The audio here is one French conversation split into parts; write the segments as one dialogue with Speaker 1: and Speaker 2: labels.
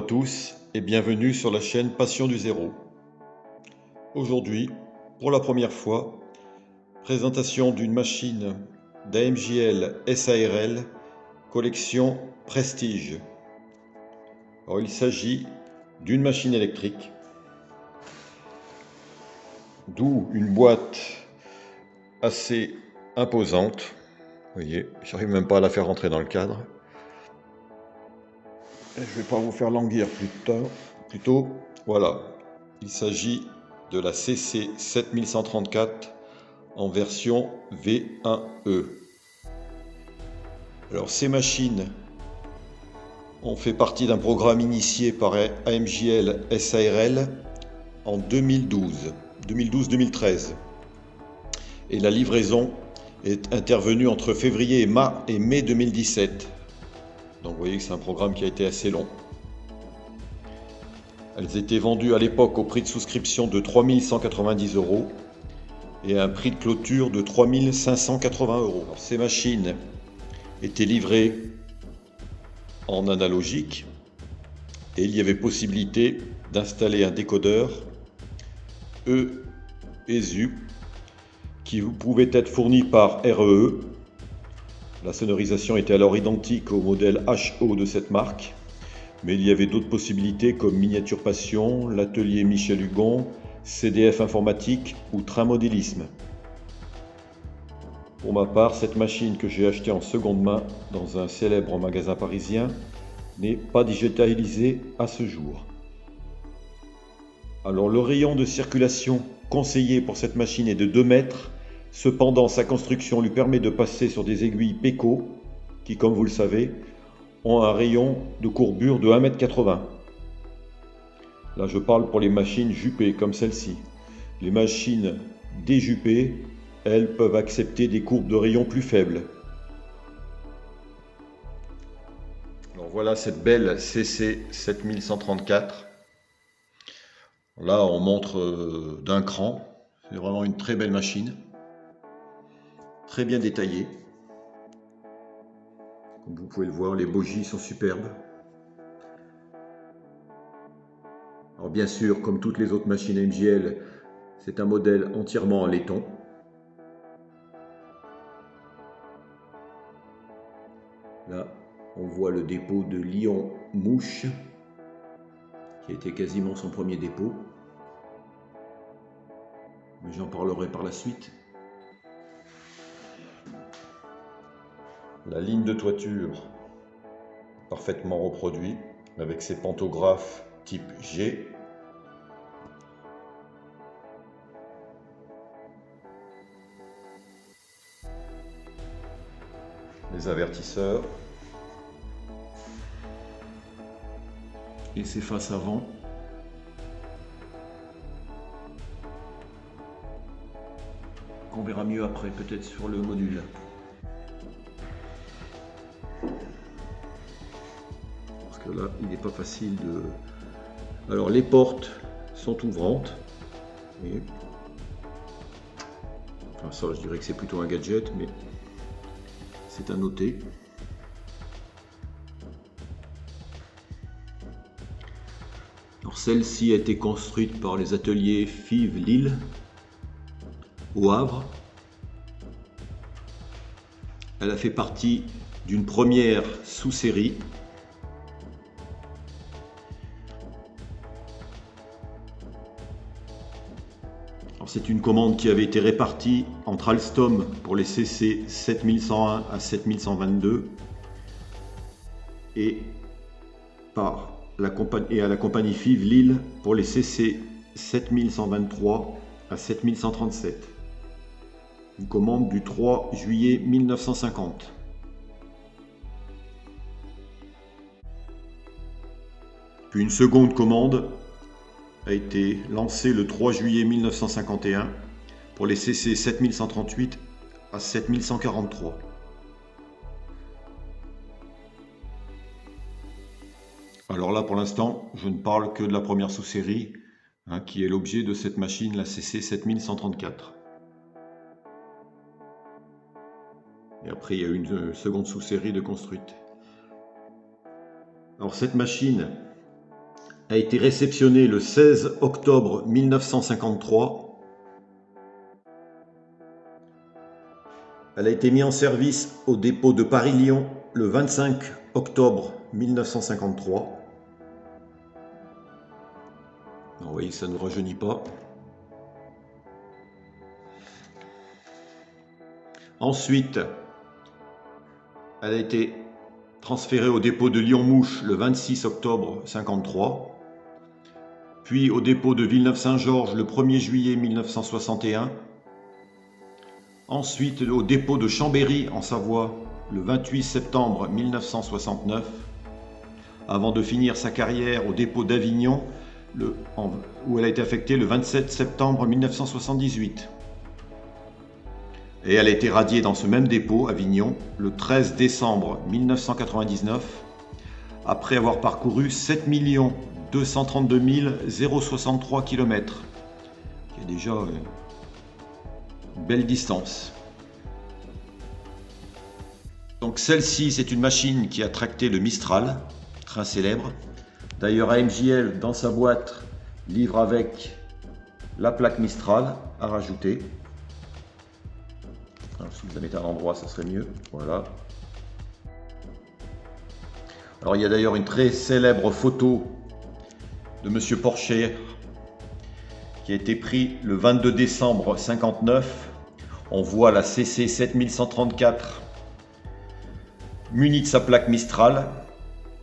Speaker 1: à tous et bienvenue sur la chaîne Passion du Zéro. Aujourd'hui, pour la première fois, présentation d'une machine d'AMJL SARL collection Prestige. Alors, il s'agit d'une machine électrique, d'où une boîte assez imposante. Vous voyez, j'arrive même pas à la faire rentrer dans le cadre. Je ne vais pas vous faire languir plutôt. Voilà, il s'agit de la CC 7134 en version V1E. Alors ces machines ont fait partie d'un programme initié par AMJL SARL en 2012-2013. Et la livraison est intervenue entre février et mai 2017. Donc vous voyez que c'est un programme qui a été assez long. Elles étaient vendues à l'époque au prix de souscription de 3 190 € et à un prix de clôture de 3 580 €. Alors, ces machines étaient livrées en analogique et il y avait possibilité d'installer un décodeur ESU qui pouvait être fourni par REE. La sonorisation était alors identique au modèle HO de cette marque, mais il y avait d'autres possibilités comme Miniature Passion, l'atelier Michel Hugon, CDF Informatique ou Train Modélisme. Pour ma part, cette machine que j'ai achetée en seconde main dans un célèbre magasin parisien n'est pas digitalisée à ce jour. Alors le rayon de circulation conseillé pour cette machine est de 2 mètres. Cependant, sa construction lui permet de passer sur des aiguilles Peco qui, comme vous le savez, ont un rayon de courbure de 1,80 m. Là, je parle pour les machines jupées comme celle-ci. Les machines déjupées, elles peuvent accepter des courbes de rayon plus faibles. Alors voilà cette belle CC 7134. Là, on montre d'un cran. C'est vraiment une très belle machine. Très bien détaillée. Comme vous pouvez le voir, les bogies sont superbes. Alors bien sûr, comme toutes les autres machines AMJL, c'est un modèle entièrement en laiton. Là, on voit le dépôt de Lyon Mouche, qui a été quasiment son premier dépôt. Mais j'en parlerai par la suite. La ligne de toiture, parfaitement reproduite, avec ses pantographes type G. Les avertisseurs. Et ses faces avant. Qu'on verra mieux après, peut-être sur le module. Parce que là, il n'est pas facile de... Alors, les portes sont ouvrantes. Et... Enfin, ça, je dirais que c'est plutôt un gadget, mais c'est à noter. Alors, celle-ci a été construite par les ateliers FIV Lille, au Havre. Elle a fait partie d'une première sous-série. C'est une commande qui avait été répartie entre Alstom pour les CC 7101 à 7122 et à la compagnie FIV Lille pour les CC 7123 à 7137. Une commande du 3 juillet 1950. Puis une seconde commande a été lancée le 3 juillet 1951 pour les CC 7138 à 7143. Alors là, pour l'instant, je ne parle que de la première sous-série, qui est l'objet de cette machine, la CC 7134. Et après, il y a une seconde sous-série de construite. Alors cette machine a été réceptionnée le 16 octobre 1953. Elle a été mise en service au dépôt de Paris-Lyon le 25 octobre 1953. Vous voyez, ça ne nous rajeunit pas. Ensuite, elle a été transférée au dépôt de Lyon-Mouche le 26 octobre 1953, puis au dépôt de Villeneuve-Saint-Georges le 1er juillet 1961, ensuite au dépôt de Chambéry en Savoie le 28 septembre 1969, avant de finir sa carrière au dépôt d'Avignon où elle a été affectée le 27 septembre 1978. Et elle a été radiée dans ce même dépôt, Avignon, le 13 décembre 1999, après avoir parcouru 7 232 063 km, qui est déjà une belle distance. Donc celle-ci, c'est une machine qui a tracté le Mistral, train célèbre. D'ailleurs, AMJL, dans sa boîte, livre avec la plaque Mistral à rajouter. Alors, si vous la mettez à l'endroit, ça serait mieux. Voilà. Alors, il y a d'ailleurs une très célèbre photo de Monsieur Porcher qui a été prise le 22 décembre 59. On voit la CC 7134 munie de sa plaque Mistral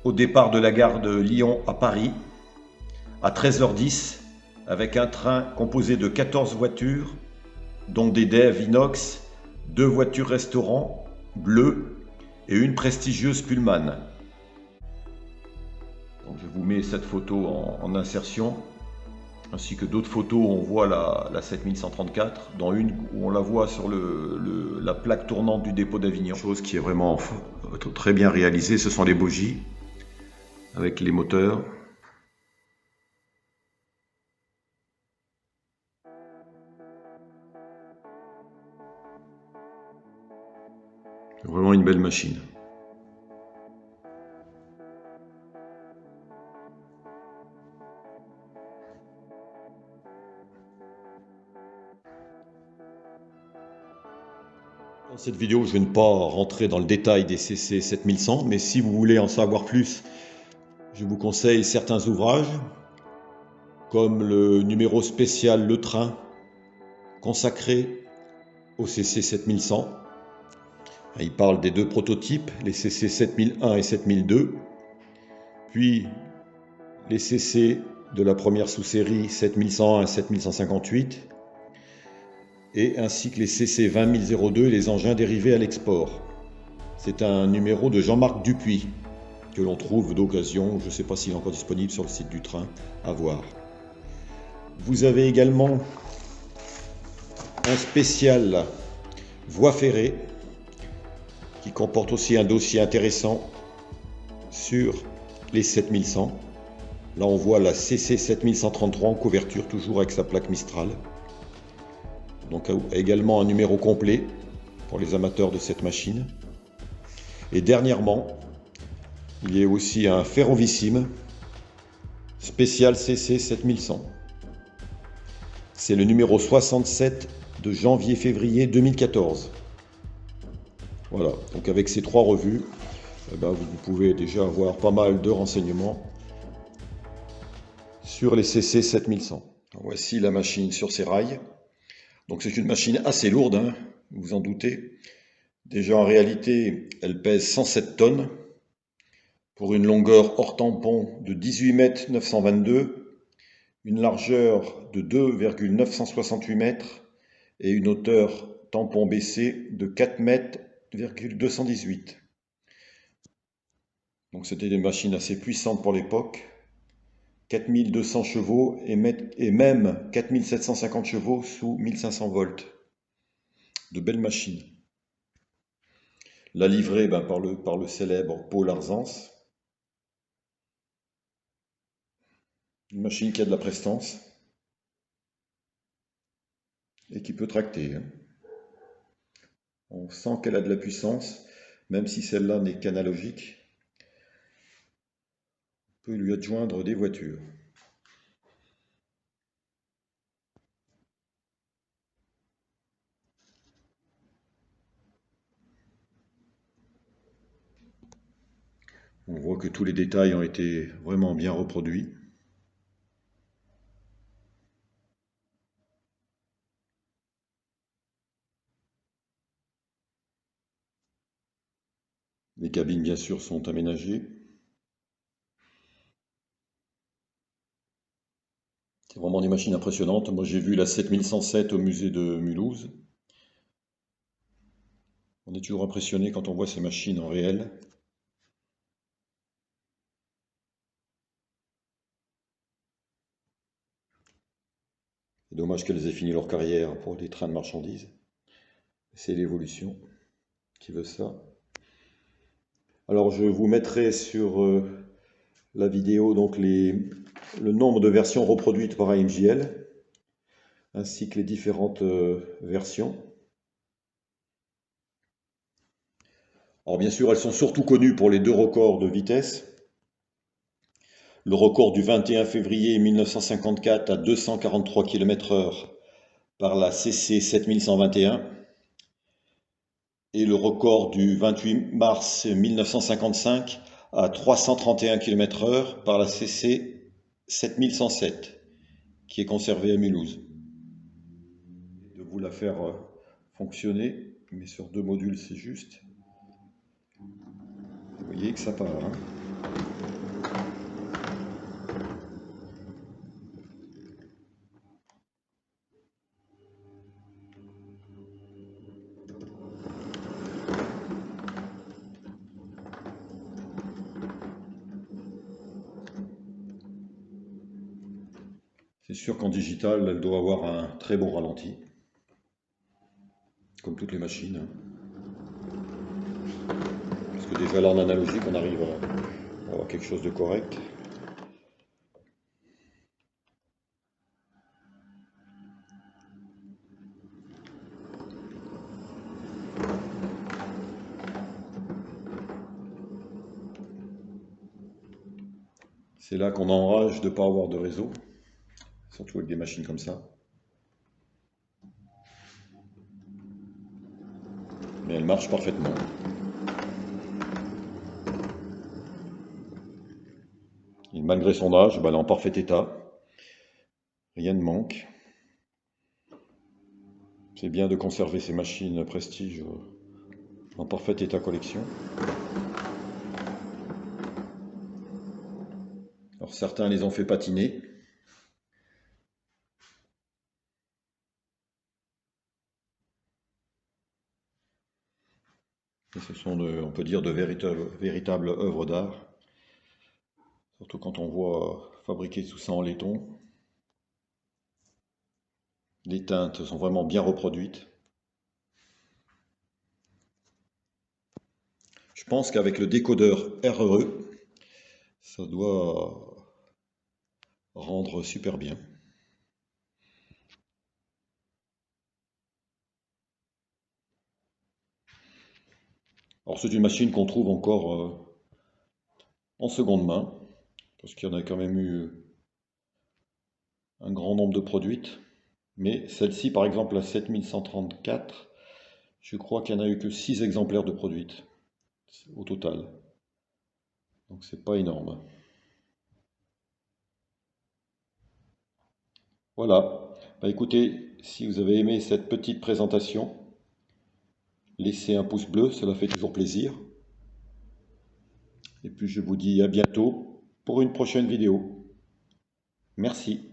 Speaker 1: au départ de la gare de Lyon à Paris à 13h10 avec un train composé de 14 voitures, dont des DEV inox, 2 voitures restaurants bleues et une prestigieuse Pullman. Donc je vous mets cette photo en insertion, ainsi que d'autres photos où on voit la 7134, dont une où on la voit sur la plaque tournante du dépôt d'Avignon. Chose qui est vraiment très bien réalisée, ce sont les bogies avec les moteurs. Vraiment une belle machine. Dans cette vidéo, je ne vais pas rentrer dans le détail des CC 7100, mais si vous voulez en savoir plus, je vous conseille certains ouvrages, comme le numéro spécial Le Train, consacré au CC 7100. Il parle des 2 prototypes, les CC 7001 et 7002, puis les CC de la première sous-série 7101 et 7158, et ainsi que les CC 20002 et les engins dérivés à l'export. C'est un numéro de Jean-Marc Dupuis, que l'on trouve d'occasion, je ne sais pas s'il est encore disponible sur le site du train, à voir. Vous avez également un spécial voie ferrée, qui comporte aussi un dossier intéressant sur les 7100. Là on voit la CC 7133 en couverture, toujours avec sa plaque Mistral. Donc également un numéro complet pour les amateurs de cette machine. Et dernièrement, il y a aussi un Ferrovissime spécial CC 7100. C'est le numéro 67 de janvier-février 2014. Voilà, donc avec ces 3 revues, vous pouvez déjà avoir pas mal de renseignements sur les CC 7100. Voici la machine sur ses rails. Donc c'est une machine assez lourde, hein, vous vous en doutez. Déjà en réalité, elle pèse 107 tonnes pour une longueur hors tampon de 18 mètres 922, une largeur de 2,968 mètres et une hauteur tampon baissé de 4 mètres 218. Donc c'était des machines assez puissantes pour l'époque. 4200 chevaux et même 4750 chevaux sous 1500 volts. De belles machines. La livrée par le célèbre Paul Arzance. Une machine qui a de la prestance et qui peut tracter. On sent qu'elle a de la puissance, même si celle-là n'est qu'analogique. peut lui adjoindre des voitures. On voit que tous les détails ont été vraiment bien reproduits. Les cabines, bien sûr, sont aménagées. C'est vraiment des machines impressionnantes. Moi, j'ai vu la 7107 au musée de Mulhouse. On est toujours impressionné quand on voit ces machines en réel. C'est dommage qu'elles aient fini leur carrière pour les trains de marchandises. C'est l'évolution qui veut ça. Alors, je vous mettrai sur la vidéo donc le nombre de versions reproduites par AMJL, ainsi que les différentes versions. Alors bien sûr, elles sont surtout connues pour les deux records de vitesse. Le record du 21 février 1954 à 243 km/h par la CC 7121 et le record du 28 mars 1955 à 331 km/h par la CC 7107 qui est conservée à Mulhouse. De vous la faire fonctionner, mais sur deux modules c'est juste. Vous voyez que ça part, hein. C'est sûr qu'en digital, elle doit avoir un très bon ralenti, comme toutes les machines, hein. Parce que déjà là en analogique, on arrive à avoir quelque chose de correct. C'est là qu'on enrage de ne pas avoir de réseau, surtout avec des machines comme ça. Mais elle marche parfaitement. Et malgré son âge, elle est en parfait état. Rien ne manque. C'est bien de conserver ces machines prestige en parfait état collection. Alors certains les ont fait patiner. Et ce sont, on peut dire, de véritables œuvres d'art. Surtout quand on voit fabriquer tout ça en laiton. Les teintes sont vraiment bien reproduites. Je pense qu'avec le décodeur RE, ça doit rendre super bien. Alors c'est une machine qu'on trouve encore en seconde main, parce qu'il y en a quand même eu un grand nombre de produites. Mais celle-ci, par exemple, la 7134, je crois qu'il n'y en a eu que 6 exemplaires de produites au total. Donc c'est pas énorme. Voilà. Bah, écoutez, si vous avez aimé cette petite présentation, laissez un pouce bleu, cela fait toujours plaisir. Et puis je vous dis à bientôt pour une prochaine vidéo. Merci.